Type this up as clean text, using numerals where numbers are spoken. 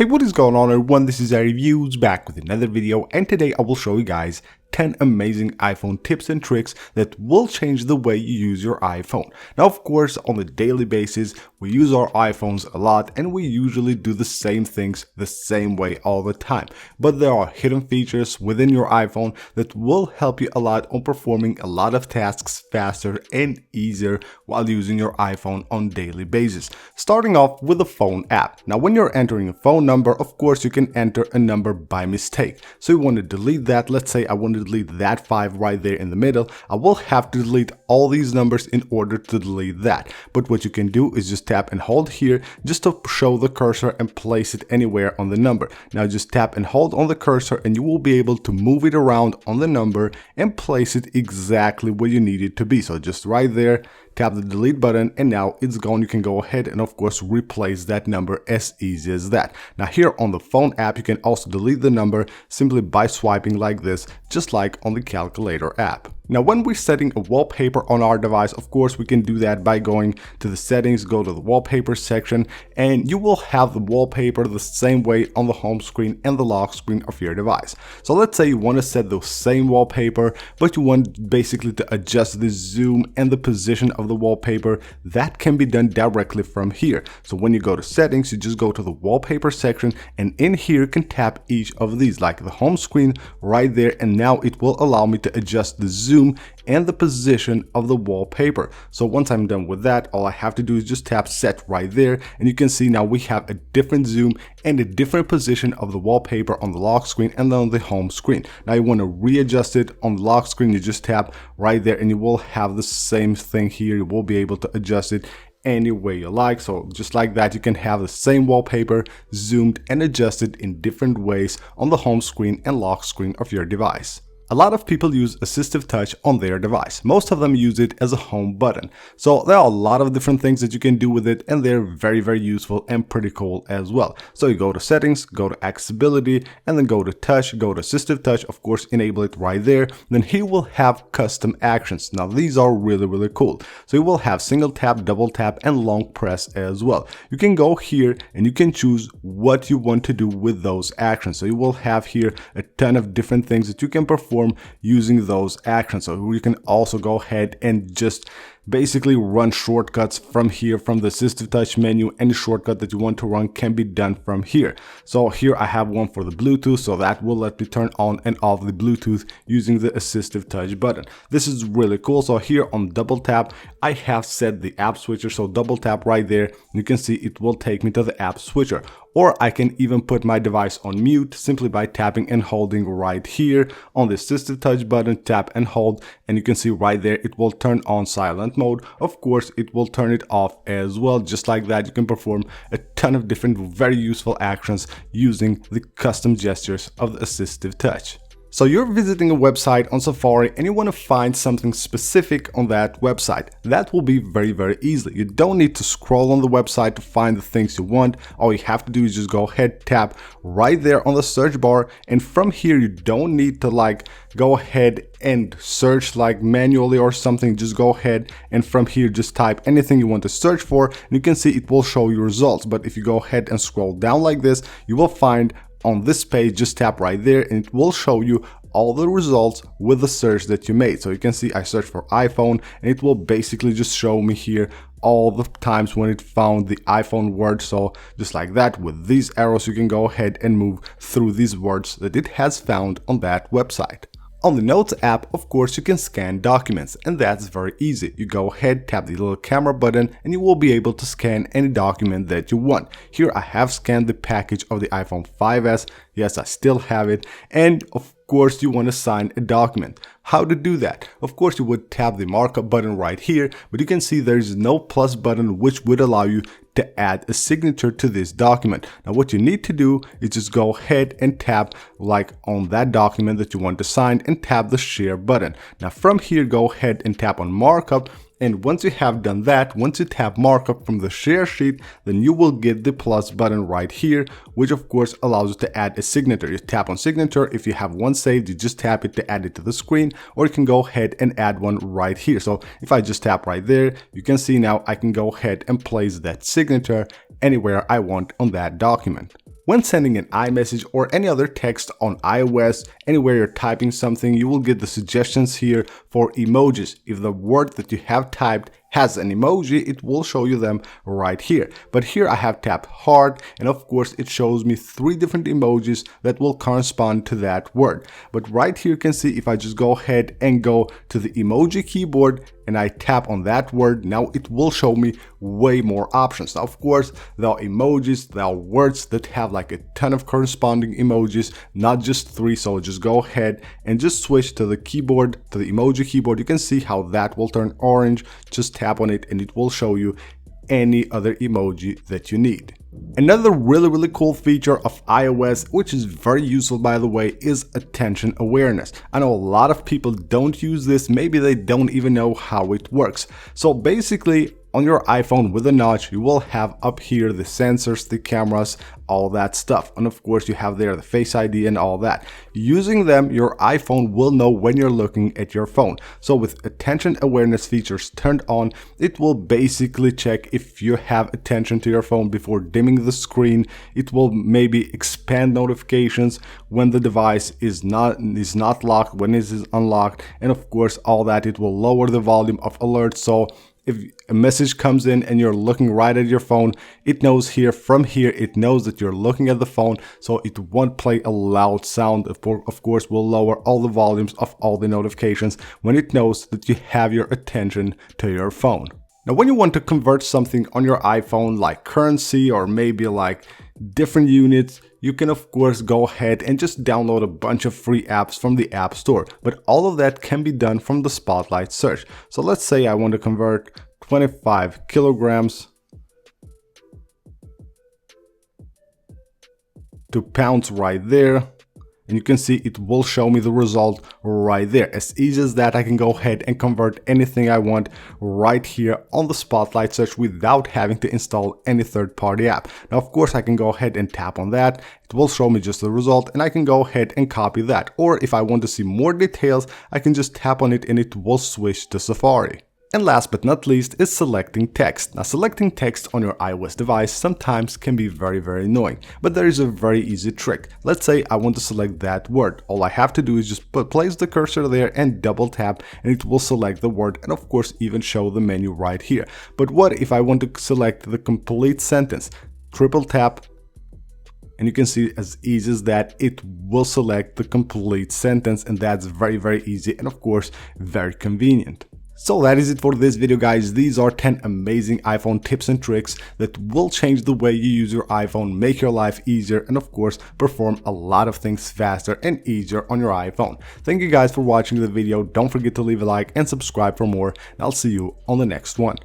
Hey, what is going on everyone, this is Reviews back with another video, and today I will show you guys 10 amazing iPhone tips and tricks that will change the way you use your iPhone. Now of course, on a daily basis we use our iPhones a lot and we usually do the same things the same way all the time, but there are hidden features within your iPhone that will help you a lot on performing a lot of tasks faster and easier while using your iPhone on a daily basis. Starting off with the phone app. Now when you're entering a phone number, of course you can enter a number by mistake. So you want to delete that. Let's say I want to delete that 5 right there in the middle. I will have to delete all these numbers in order to delete that. But what you can do is just tap and hold here just to show the cursor and place it anywhere on the number. Now just tap and hold on the cursor and you will be able to move it around on the number and place it exactly where you need it to be. So just right there, tap the delete button and now it's gone. You can go ahead and of course replace that number as easy as that. Now here on the phone app you can also delete the number simply by swiping like this, just like on the calculator app. Now when we're setting a wallpaper on our device, of course we can do that by going to the settings, go to the wallpaper section, and you will have the wallpaper the same way on the home screen and the lock screen of your device. So let's say you want to set the same wallpaper, but you want basically to adjust the zoom and the position of the wallpaper. That can be done directly from here. So when you go to settings, you just go to the wallpaper section, and in here you can tap each of these like the home screen right there, and now it will allow me to adjust the zoom and the position of the wallpaper. So once I'm done with that, all I have to do is just tap set right there, and you can see now we have a different zoom and a different position of the wallpaper on the lock screen and on the home screen. Now you want to readjust it on the lock screen, you just tap right there and you will have the same thing here. You will be able to adjust it any way you like. So just like that, you can have the same wallpaper zoomed and adjusted in different ways on the home screen and lock screen of your device. A lot of people use assistive touch on their device. Most of them use it as a home button. So there are a lot of different things that you can do with it, and they're very useful and pretty cool as well. So you go to settings, go to accessibility, and then go to touch, go to assistive touch, of course enable it right there. Then here we'll have custom actions. Now these are really cool. So you will have single tap, double tap, and long press as well. You can go here and you can choose what you want to do with those actions. So you will have here a ton of different things that you can perform using those actions. So you can also go ahead and just basically run shortcuts from here from the assistive touch menu. Any shortcut that you want to run can be done from here. So here I have one for the Bluetooth, so that will let me turn on and off the Bluetooth using the assistive touch button. This is really cool. So here on double tap I have set the app switcher, so double tap right there, you can see it will take me to the app switcher. Or I can even put my device on mute simply by tapping and holding right here on the assistive touch button, tap and hold, and you can see right there it will turn on silent mode. Of course it will turn it off as well. Just like that, you can perform a ton of different very useful actions using the custom gestures of the assistive touch. So you're visiting a website on Safari and you want to find something specific on that website. That will be very easy. You don't need to scroll on the website to find the things you want. All you have to do is just go ahead, tap right there on the search bar, and from here you don't need to like go ahead and search like manually or something. Just go ahead and from here just type anything you want to search for, and you can see it will show you results. But if you go ahead and scroll down like this, you will find on this page, just tap right there and it will show you all the results with the search that you made. So you can see I searched for iPhone and it will basically just show me here all the times when it found the iPhone word. So just like that, with these arrows you can go ahead and move through these words that it has found on that website. On the Notes app, of course, you can scan documents, and that's very easy. You go ahead, tap the little camera button, and you will be able to scan any document that you want. Here I have scanned the package of the iPhone 5s. Yes, I still have it. And of course, you want to sign a document. How to do that? Of course, you would tap the markup button right here, but you can see there's no plus button which would allow you to add a signature to this document. Now what you need to do is just go ahead and tap like on that document that you want to sign and tap the share button. Now from here go ahead and tap on markup, and once you have done that, once you tap markup from the share sheet, then you will get the plus button right here, which of course allows you to add a signature. You tap on signature. If you have one saved, you just tap it to add it to the screen, or you can go ahead and add one right here. So if I just tap right there, you can see now I can go ahead and place that signature anywhere I want on that document. When sending an iMessage or any other text on iOS, anywhere you're typing something, you will get the suggestions here for emojis. If the word that you have typed has an emoji, it will show you them right here. But here I have tapped heart, and of course it shows me 3 different emojis that will correspond to that word. But right here you can see if I just go ahead and go to the Emoji Keyboard and I tap on that word, now it will show me way more options. Now of course there are emojis, there are words that have like a ton of corresponding emojis, not just 3. So just go ahead and just switch to the keyboard, to the Emoji Keyboard. You can see how that will turn orange. Just tap on it and it will show you any other emoji that you need. Another really cool feature of iOS, which is very useful by the way, is attention awareness. I know a lot of people don't use this, maybe they don't even know how it works. So basically on your iPhone with a notch, you will have up here the sensors, the cameras, all that stuff. And of course you have there the Face ID and all that. Using them, your iPhone will know when you're looking at your phone. So with attention awareness features turned on, it will basically check if you have attention to your phone before dimming the screen. It will maybe expand notifications when the device is not locked, when it is unlocked, and of course all that. It will lower the volume of alerts. So if a message comes in and you're looking right at your phone, it knows here, from here, it knows that you're looking at the phone, so it won't play a loud sound. Of course, will lower all the volumes of all the notifications when it knows that you have your attention to your phone. Now, when you want to convert something on your iPhone, like currency or maybe like different units, you can of course go ahead and just download a bunch of free apps from the App Store. But all of that can be done from the Spotlight search. So let's say I want to convert 25 kilograms to pounds right there. And you can see it will show me the result right there. As easy as that, I can go ahead and convert anything I want right here on the Spotlight search without having to install any third-party app. Now, of course, I can go ahead and tap on that. It will show me just the result, and I can go ahead and copy that. Or if I want to see more details, I can just tap on it and it will switch to Safari. And last but not least is selecting text. Now, selecting text on your iOS device sometimes can be very annoying, but there is a very easy trick. Let's say I want to select that word. All I have to do is just place the cursor there and double tap, and it will select the word, and of course even show the menu right here. But what if I want to select the complete sentence? Triple tap, and you can see as easy as that, it will select the complete sentence, and that's very easy and of course very convenient. So that is it for this video, guys. These are 10 amazing iPhone tips and tricks that will change the way you use your iPhone, make your life easier, and of course perform a lot of things faster and easier on your iPhone. Thank you guys for watching the video. Don't forget to leave a like and subscribe for more, and I'll see you on the next one.